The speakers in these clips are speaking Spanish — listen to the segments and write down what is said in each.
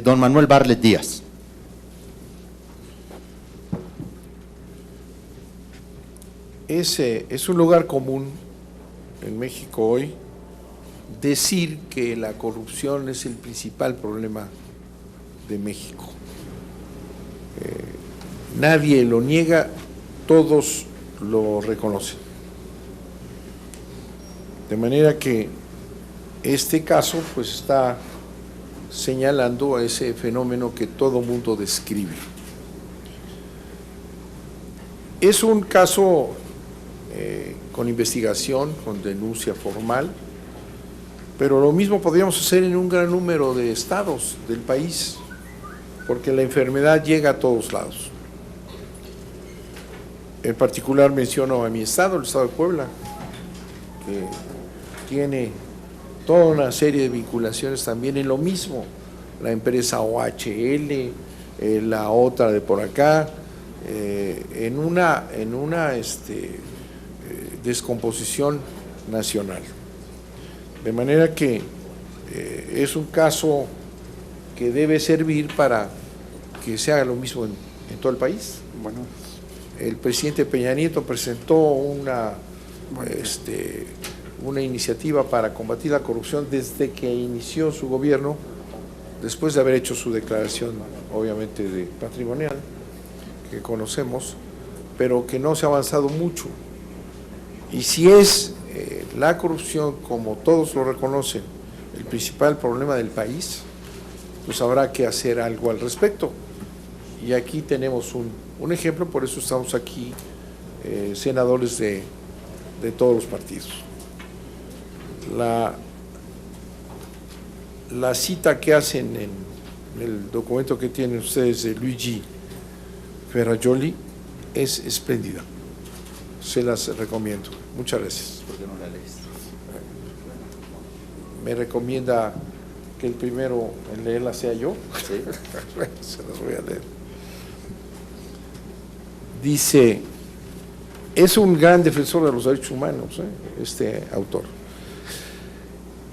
don Manuel Barlet Díaz. Es un lugar común en México hoy decir que la corrupción es el principal problema de México. Nadie lo niega, todos lo reconocen. De manera que este caso pues está señalando a ese fenómeno que todo mundo describe. Es un caso con investigación, con denuncia formal, pero lo mismo podríamos hacer en un gran número de estados del país, porque la enfermedad llega a todos lados. En particular menciono a mi estado, el estado de Puebla, que tiene toda una serie de vinculaciones también en lo mismo, la empresa OHL, la otra de por acá, en una descomposición nacional. De manera que es un caso que debe servir para que se haga lo mismo en todo el país. Bueno, el presidente Peña Nieto presentó una iniciativa para combatir la corrupción desde que inició su gobierno, después de haber hecho su declaración, obviamente, de patrimonial, que conocemos, pero que no se ha avanzado mucho. Y si es la corrupción, como todos lo reconocen, el principal problema del país, pues habrá que hacer algo al respecto. Y aquí tenemos un ejemplo, por eso estamos aquí, senadores de todos los partidos. La cita que hacen en el documento que tienen ustedes de Luigi Ferrajoli es espléndida. Se las recomiendo. Muchas gracias. ¿Por qué no la lees? ¿Me recomienda que el primero en leerla sea yo? Sí. Se las voy a leer. Dice, es un gran defensor de los derechos humanos, este autor.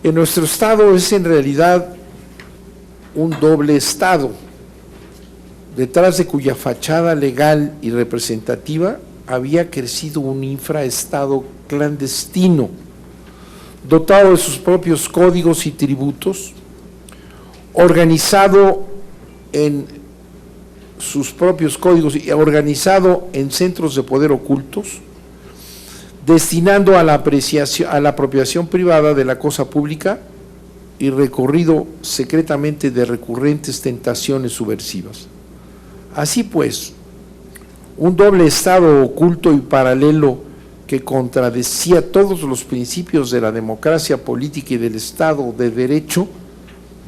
En nuestro estado es en realidad un doble estado, detrás de cuya fachada legal y representativa había crecido un infraestado clandestino, dotado de sus propios códigos y tributos, organizado en sus propios códigos y organizado en centros de poder ocultos, destinando a la apropiación privada de la cosa pública y recorrido secretamente de recurrentes tentaciones subversivas. Así pues, un doble estado oculto y paralelo que contradecía todos los principios de la democracia política y del Estado de Derecho,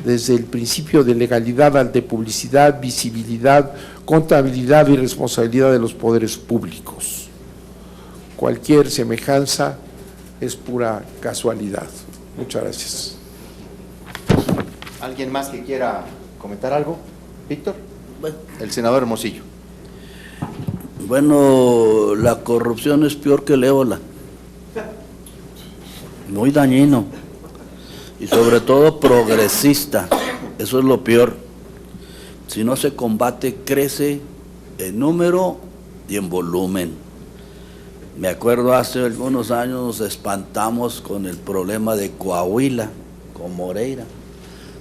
desde el principio de legalidad al de publicidad, visibilidad, contabilidad y responsabilidad de los poderes públicos. Cualquier semejanza es pura casualidad. Muchas gracias. ¿Alguien más que quiera comentar algo? Víctor. Bueno, el senador Hermosillo. Bueno, la corrupción es peor que el ébola, muy dañino y sobre todo progresista, eso es lo peor. Si no se combate, crece en número y en volumen. Me acuerdo hace algunos años nos espantamos con el problema de Coahuila, con Moreira,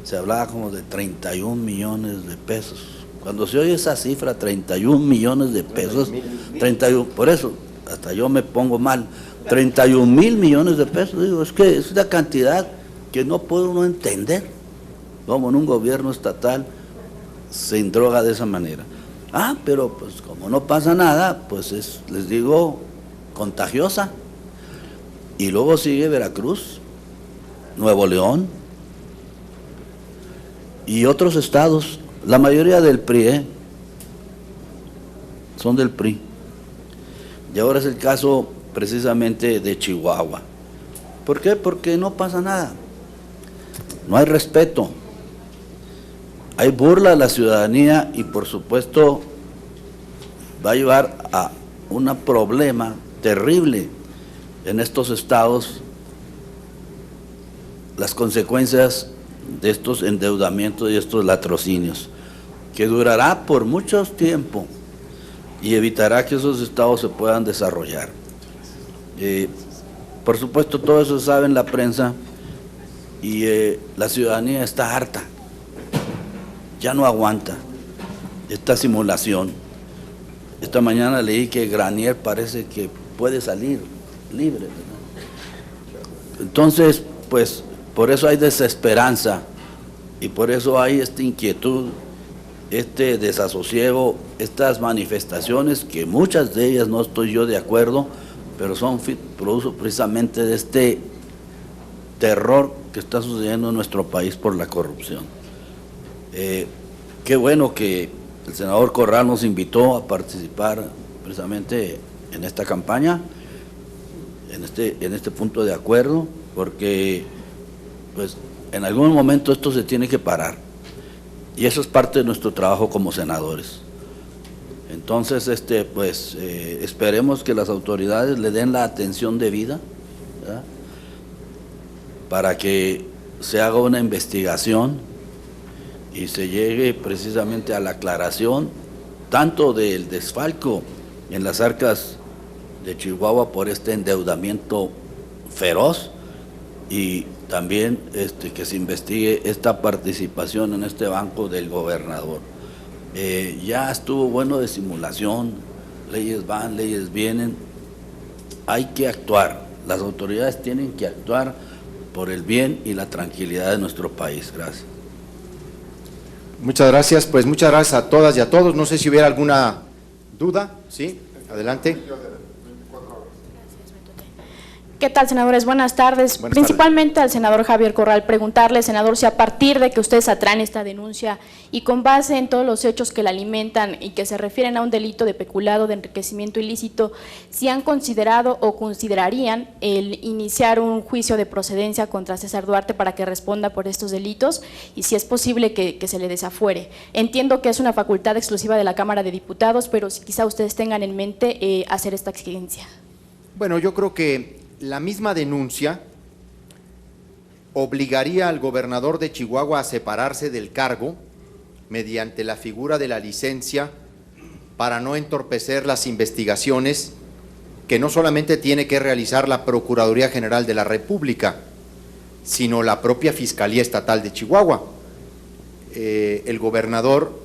se hablaba como de 31 millones de pesos. Cuando se oye esa cifra, 31 millones de pesos, 31, por eso, hasta yo me pongo mal, 31,000 millones de pesos, digo, es que es una cantidad que no puede uno entender, como en un gobierno estatal se droga de esa manera. Ah, pero pues como no pasa nada, pues es, les digo, contagiosa. Y luego sigue Veracruz, Nuevo León y otros estados. La mayoría del PRI, son del PRI. Y ahora es el caso precisamente de Chihuahua. ¿Por qué? Porque no pasa nada. No hay respeto. Hay burla a la ciudadanía y por supuesto va a llevar a un problema terrible en estos estados, las consecuencias de estos endeudamientos y estos latrocinios, que durará por mucho tiempo y evitará que esos estados se puedan desarrollar. Por supuesto, todo eso sabe en la prensa y la ciudadanía está harta, ya no aguanta esta simulación. Esta mañana leí que Granier parece que puede salir libre. Entonces, pues, por eso hay desesperanza y por eso hay esta inquietud, este desasosiego, estas manifestaciones, que muchas de ellas no estoy yo de acuerdo, pero son producto precisamente de este terror que está sucediendo en nuestro país por la corrupción. Qué bueno que el senador Corral nos invitó a participar precisamente en esta campaña, en este punto de acuerdo, porque pues en algún momento esto se tiene que parar y eso es parte de nuestro trabajo como senadores. Entonces, esperemos que las autoridades le den la atención debida, ¿verdad?, para que se haga una investigación y se llegue precisamente a la aclaración tanto del desfalco en las arcas de Chihuahua por este endeudamiento feroz y también que se investigue esta participación en este banco del gobernador. Ya estuvo bueno de simulación, leyes van, leyes vienen, hay que actuar, las autoridades tienen que actuar por el bien y la tranquilidad de nuestro país. Gracias. Muchas gracias, pues muchas gracias a todas y a todos. No sé si hubiera alguna duda. Sí, adelante. ¿Qué tal, senadores? Buenas tardes. Principalmente al senador Javier Corral, preguntarle, senador, si a partir de que ustedes atraen esta denuncia y con base en todos los hechos que la alimentan y que se refieren a un delito de peculado, de enriquecimiento ilícito, si han considerado o considerarían el iniciar un juicio de procedencia contra César Duarte para que responda por estos delitos y si es posible que se le desafuere. Entiendo que es una facultad exclusiva de la Cámara de Diputados, pero si quizá ustedes tengan en mente hacer esta exigencia. Bueno, yo creo que la misma denuncia obligaría al gobernador de Chihuahua a separarse del cargo mediante la figura de la licencia para no entorpecer las investigaciones que no solamente tiene que realizar la Procuraduría General de la República, sino la propia Fiscalía Estatal de Chihuahua. El gobernador,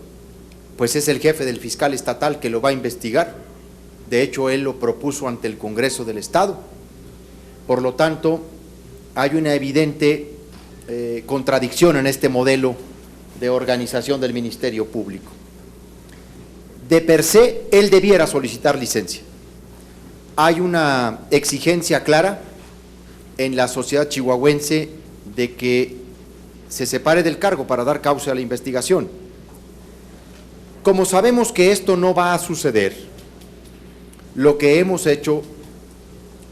pues es el jefe del fiscal estatal que lo va a investigar. De hecho, él lo propuso ante el Congreso del Estado. Por lo tanto, hay una evidente contradicción en este modelo de organización del Ministerio Público. De per se, él debiera solicitar licencia. Hay una exigencia clara en la sociedad chihuahuense de que se separe del cargo para dar cauce a la investigación. Como sabemos que esto no va a suceder, lo que hemos hecho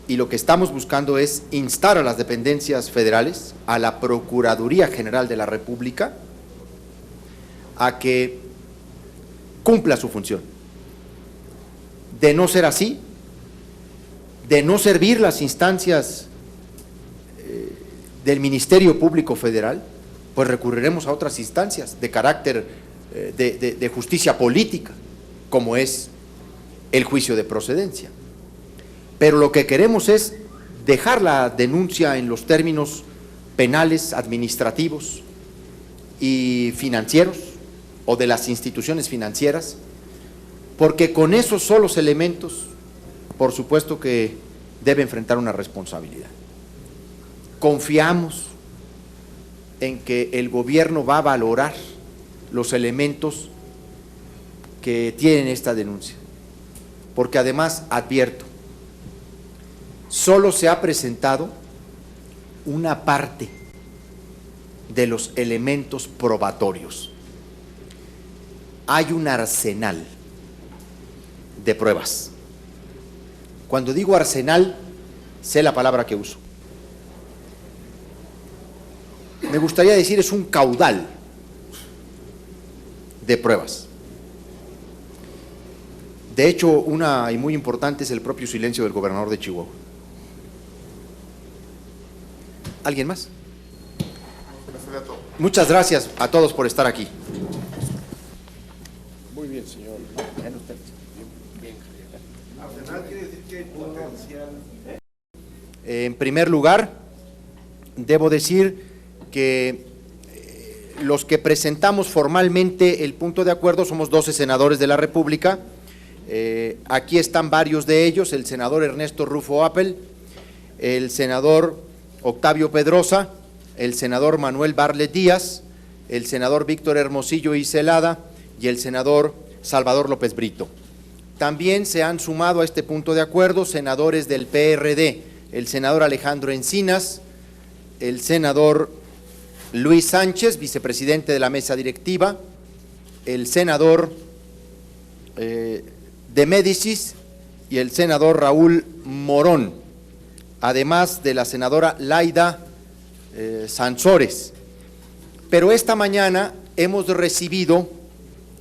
y lo que estamos buscando es instar a las dependencias federales, a la Procuraduría General de la República, a que cumpla su función. De no ser así, de no servir las instancias del Ministerio Público Federal, pues recurriremos a otras instancias de carácter de justicia política, como es el juicio de procedencia. Pero lo que queremos es dejar la denuncia en los términos penales, administrativos y financieros o de las instituciones financieras, porque con esos solos elementos, por supuesto que debe enfrentar una responsabilidad. Confiamos en que el gobierno va a valorar los elementos que tienen esta denuncia, porque además advierto, solo se ha presentado una parte de los elementos probatorios. Hay un arsenal de pruebas. Cuando digo arsenal, sé la palabra que uso. Me gustaría decir es un caudal de pruebas. De hecho, una y muy importante es el propio silencio del gobernador de Chihuahua. ¿Alguien más? Muchas gracias a todos por estar aquí. Muy bien, señor. En primer lugar, debo decir que los que presentamos formalmente el punto de acuerdo somos 12 senadores de la República. Aquí están varios de ellos: el senador Ernesto Rufo Appel, el senador Octavio Pedrosa, el senador Manuel Barlet Díaz, el senador Víctor Hermosillo y Celada y el senador Salvador López Brito. También se han sumado a este punto de acuerdo senadores del PRD, el senador Alejandro Encinas, el senador Luis Sánchez, vicepresidente de la mesa directiva, el senador de Médicis y el senador Raúl Morón, además de la senadora Laida Sansores. Pero esta mañana hemos recibido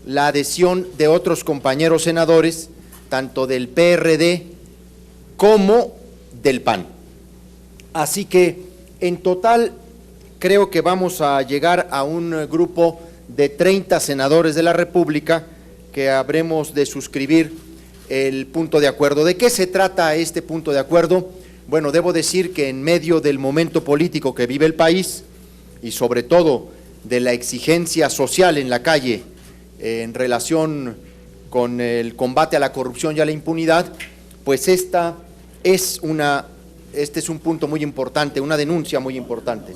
la adhesión de otros compañeros senadores, tanto del PRD como del PAN. Así que en total creo que vamos a llegar a un grupo de 30 senadores de la República que habremos de suscribir el punto de acuerdo. ¿De qué se trata este punto de acuerdo? Bueno, debo decir que en medio del momento político que vive el país y sobre todo de la exigencia social en la calle en relación con el combate a la corrupción y a la impunidad, pues este es un punto muy importante, una denuncia muy importante.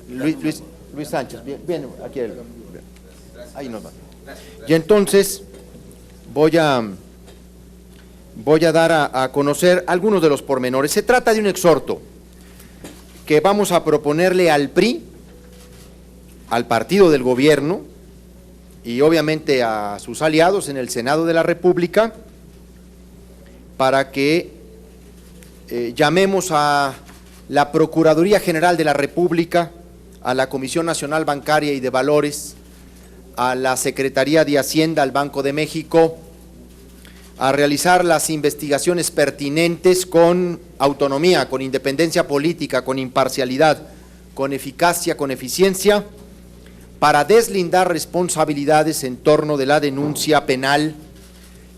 Luis Sánchez, bien, aquí ahí nos va. Y entonces voy a dar a conocer algunos de los pormenores. Se trata de un exhorto que vamos a proponerle al PRI, al partido del gobierno y obviamente a sus aliados en el Senado de la República, para que llamemos a la Procuraduría General de la República, a la Comisión Nacional Bancaria y de Valores, a la Secretaría de Hacienda, al Banco de México, a realizar las investigaciones pertinentes con autonomía, con independencia política, con imparcialidad, con eficacia, con eficiencia, para deslindar responsabilidades en torno de la denuncia penal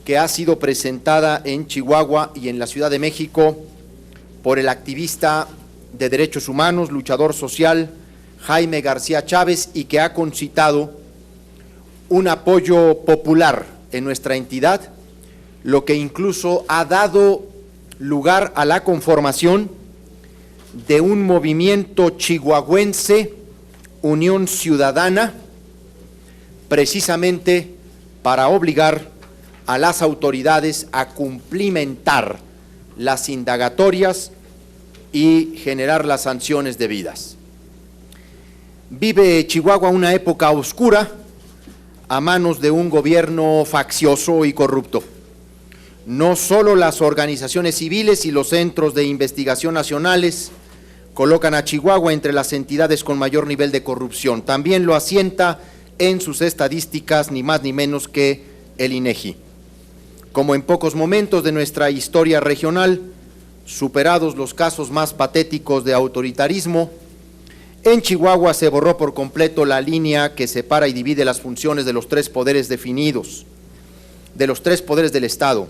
que ha sido presentada en Chihuahua y en la Ciudad de México por el activista de derechos humanos, luchador social, Jaime García Chávez, y que ha concitado un apoyo popular en nuestra entidad, lo que incluso ha dado lugar a la conformación de un movimiento chihuahuense, Unión Ciudadana, precisamente para obligar a las autoridades a cumplimentar las indagatorias y generar las sanciones debidas. Vive Chihuahua una época oscura a manos de un gobierno faccioso y corrupto. No solo las organizaciones civiles y los centros de investigación nacionales colocan a Chihuahua entre las entidades con mayor nivel de corrupción, también lo asienta en sus estadísticas ni más ni menos que el INEGI. Como en pocos momentos de nuestra historia regional, superados los casos más patéticos de autoritarismo, en Chihuahua se borró por completo la línea que separa y divide las funciones de los tres poderes definidos, de los tres poderes del Estado,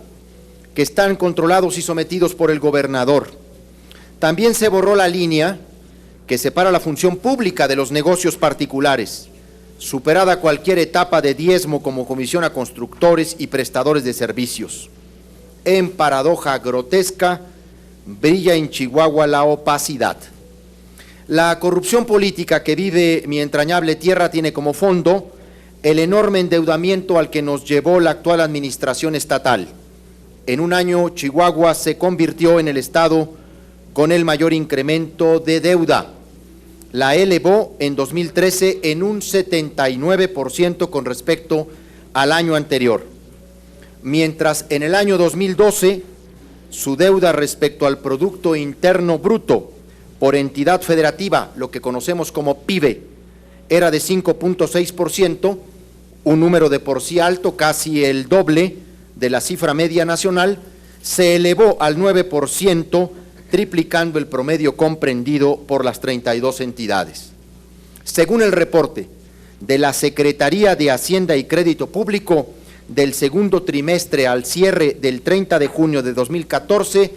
que están controlados y sometidos por el gobernador. También se borró la línea que separa la función pública de los negocios particulares, superada cualquier etapa de diezmo como comisión a constructores y prestadores de servicios. En paradoja grotesca, brilla en Chihuahua la opacidad. La corrupción política que vive mi entrañable tierra tiene como fondo el enorme endeudamiento al que nos llevó la actual administración estatal. En un año, Chihuahua se convirtió en el estado con el mayor incremento de deuda. La elevó en 2013 en un 79% con respecto al año anterior, mientras en el año 2012 su deuda respecto al Producto Interno Bruto por entidad federativa, lo que conocemos como PIB, era de 5.6%, un número de por sí alto, casi el doble de la cifra media nacional. Se elevó al 9%, triplicando el promedio comprendido por las 32 entidades. Según el reporte de la Secretaría de Hacienda y Crédito Público del segundo trimestre al cierre del 30 de junio de 2014,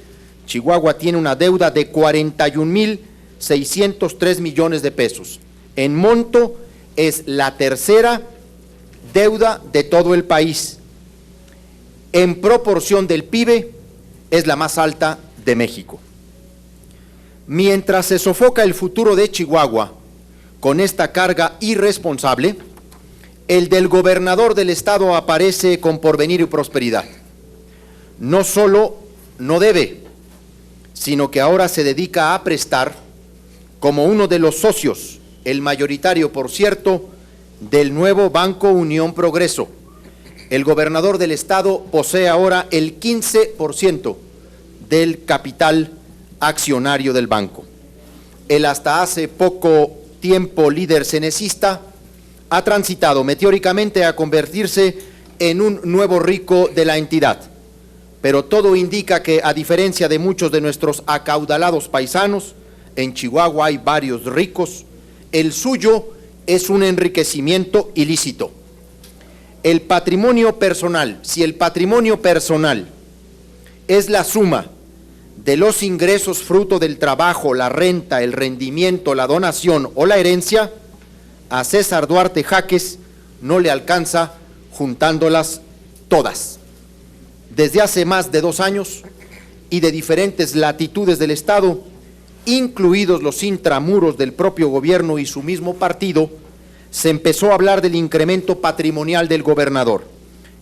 Chihuahua tiene una deuda de 41,603 millones de pesos. En monto es la tercera deuda de todo el país. En proporción del PIB es la más alta de México. Mientras se sofoca el futuro de Chihuahua con esta carga irresponsable, el del gobernador del estado aparece con porvenir y prosperidad. No solo no debe, sino que ahora se dedica a prestar como uno de los socios, el mayoritario, por cierto, del nuevo Banco Unión Progreso. El gobernador del estado posee ahora el 15% del capital accionario del banco. El hasta hace poco tiempo líder cenecista ha transitado meteóricamente a convertirse en un nuevo rico de la entidad. Pero todo indica que, a diferencia de muchos de nuestros acaudalados paisanos, en Chihuahua hay varios ricos. El suyo es un enriquecimiento ilícito. El patrimonio personal, si el patrimonio personal es la suma de los ingresos fruto del trabajo, la renta, el rendimiento, la donación o la herencia, a César Duarte Jaques no le alcanza juntándolas todas. Desde hace más de 2 años y de diferentes latitudes del estado, incluidos los intramuros del propio gobierno y su mismo partido, se empezó a hablar del incremento patrimonial del gobernador,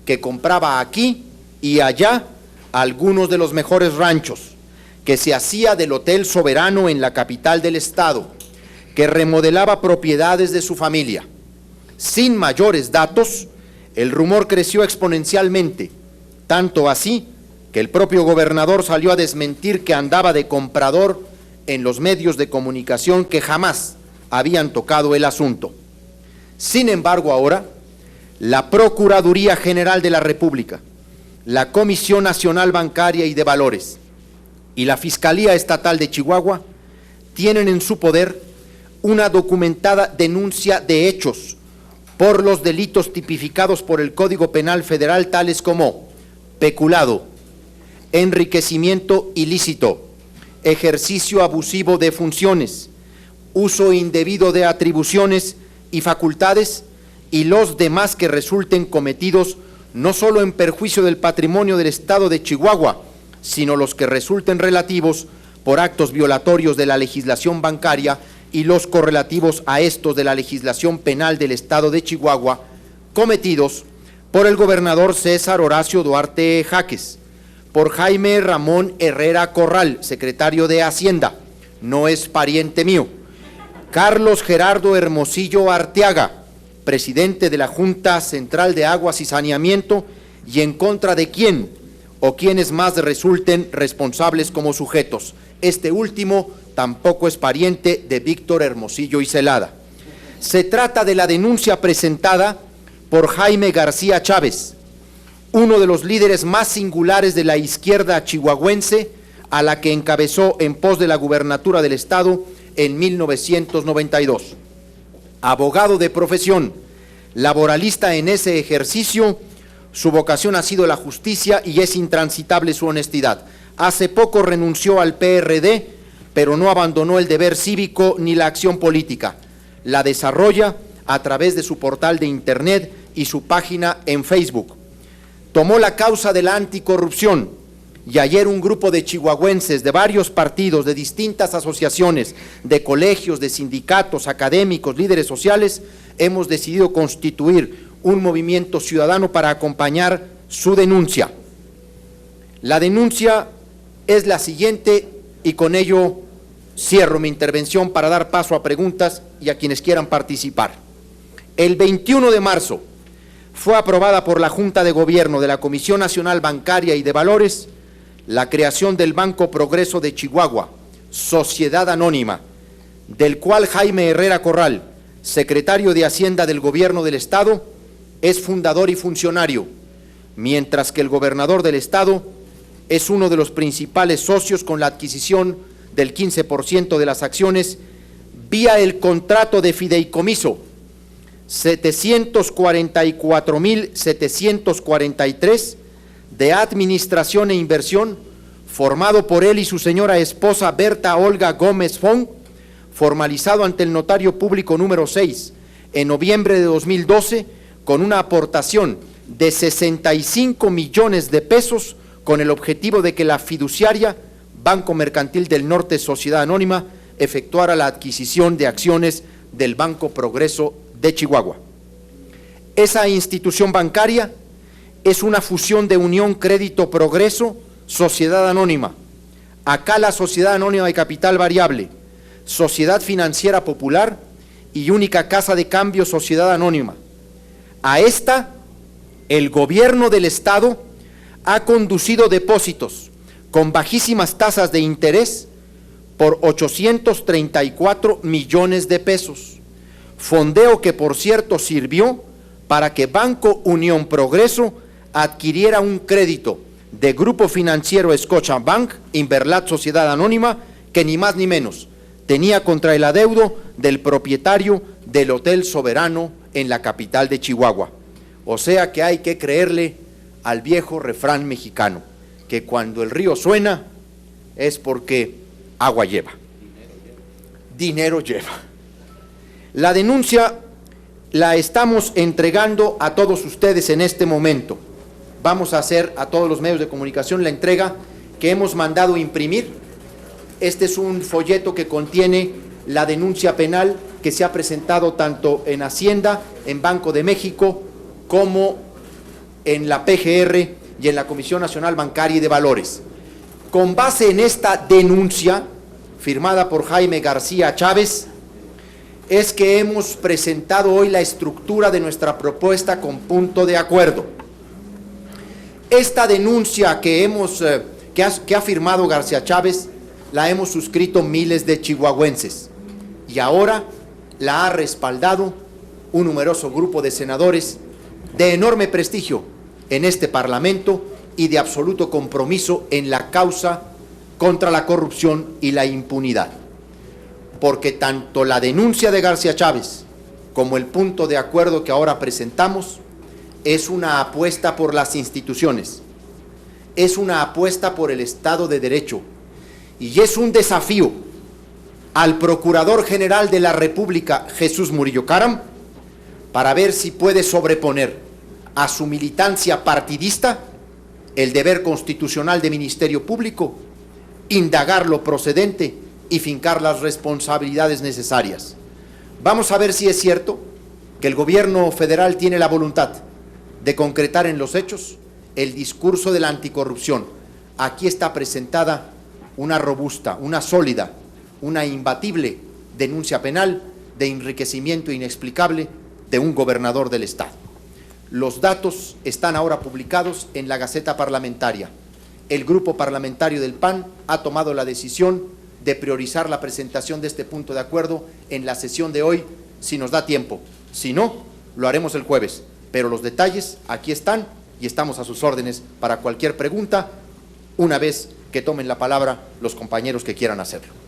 que compraba aquí y allá algunos de los mejores ranchos, que se hacía del Hotel Soberano en la capital del estado, que remodelaba propiedades de su familia. Sin mayores datos, el rumor creció exponencialmente, tanto así que el propio gobernador salió a desmentir que andaba de comprador en los medios de comunicación que jamás habían tocado el asunto. Sin embargo, ahora, la Procuraduría General de la República, la Comisión Nacional Bancaria y de Valores y la Fiscalía Estatal de Chihuahua tienen en su poder una documentada denuncia de hechos por los delitos tipificados por el Código Penal Federal, tales como peculado, enriquecimiento ilícito, ejercicio abusivo de funciones, uso indebido de atribuciones y facultades, y los demás que resulten cometidos no solo en perjuicio del patrimonio del estado de Chihuahua, sino los que resulten relativos por actos violatorios de la legislación bancaria y los correlativos a estos de la legislación penal del estado de Chihuahua, cometidos por el gobernador César Horacio Duarte Jaques, por Jaime Ramón Herrera Corral, secretario de Hacienda, no es pariente mío, Carlos Gerardo Hermosillo Arteaga, presidente de la Junta Central de Aguas y Saneamiento, y en contra de quién o quienes más resulten responsables como sujetos. Este último tampoco es pariente de Víctor Hermosillo y Celada. Se trata de la denuncia presentada por Jaime García Chávez, uno de los líderes más singulares de la izquierda chihuahuense, a la que encabezó en pos de la gubernatura del estado en 1992. Abogado de profesión, laboralista en ese ejercicio, su vocación ha sido la justicia y es intransitable su honestidad. Hace poco renunció al PRD, pero no abandonó el deber cívico ni la acción política. La desarrolla a través de su portal de internet y su página en Facebook. Tomó la causa de la anticorrupción y ayer un grupo de chihuahuenses de varios partidos, de distintas asociaciones, de colegios, de sindicatos, académicos, líderes sociales, hemos decidido constituir un movimiento ciudadano para acompañar su denuncia. La denuncia es la siguiente y con ello cierro mi intervención para dar paso a preguntas y a quienes quieran participar. El 21 de marzo fue aprobada por la Junta de Gobierno de la Comisión Nacional Bancaria y de Valores la creación del Banco Progreso de Chihuahua, sociedad anónima, del cual Jaime Herrera Corral, secretario de Hacienda del Gobierno del Estado, es fundador y funcionario, mientras que el gobernador del Estado es uno de los principales socios con la adquisición del 15% de las acciones vía el contrato de fideicomiso 744.743 de administración e inversión, formado por él y su señora esposa Berta Olga Gómez Fong, formalizado ante el notario público número 6 en noviembre de 2012, con una aportación de 65 millones de pesos, con el objetivo de que la fiduciaria Banco Mercantil del Norte Sociedad Anónima efectuara la adquisición de acciones del Banco Progreso de Chihuahua. Esa institución bancaria es una fusión de Unión Crédito Progreso, Sociedad Anónima, acá la Sociedad Anónima de Capital Variable, Sociedad Financiera Popular y Única Casa de Cambio Sociedad Anónima. A esta, el gobierno del Estado ha conducido depósitos con bajísimas tasas de interés por 834 millones de pesos, fondeo que por cierto sirvió para que Banco Unión Progreso adquiriera un crédito de Grupo Financiero Scotiabank, Inverlat Sociedad Anónima, que ni más ni menos tenía contra el adeudo del propietario del Hotel Soberano en la capital de Chihuahua. O sea que hay que creerle al viejo refrán mexicano, que cuando el río suena es porque agua lleva, dinero lleva. La denuncia la estamos entregando a todos ustedes en este momento. Vamos a hacer a todos los medios de comunicación la entrega que hemos mandado imprimir. Este es un folleto que contiene la denuncia penal que se ha presentado tanto en Hacienda, en Banco de México, como en la PGR y en la Comisión Nacional Bancaria y de Valores. Con base en esta denuncia, firmada por Jaime García Chávez, es que hemos presentado hoy la estructura de nuestra propuesta con punto de acuerdo. Esta denuncia que ha firmado García Chávez la hemos suscrito miles de chihuahuenses y ahora la ha respaldado un numeroso grupo de senadores de enorme prestigio en este Parlamento y de absoluto compromiso en la causa contra la corrupción y la impunidad. Porque tanto la denuncia de García Chávez como el punto de acuerdo que ahora presentamos es una apuesta por las instituciones, es una apuesta por el Estado de Derecho y es un desafío al Procurador General de la República, Jesús Murillo Caram, para ver si puede sobreponer a su militancia partidista el deber constitucional de Ministerio Público, indagar lo procedente y fincar las responsabilidades necesarias. Vamos a ver si es cierto que el gobierno federal tiene la voluntad de concretar en los hechos el discurso de la anticorrupción. Aquí está presentada una robusta, una sólida, una imbatible denuncia penal de enriquecimiento inexplicable de un gobernador del Estado. Los datos están ahora publicados en la Gaceta Parlamentaria. El grupo parlamentario del PAN ha tomado la decisión de priorizar la presentación de este punto de acuerdo en la sesión de hoy, si nos da tiempo. Si no, lo haremos el jueves. Pero los detalles aquí están y estamos a sus órdenes para cualquier pregunta, una vez que tomen la palabra los compañeros que quieran hacerlo.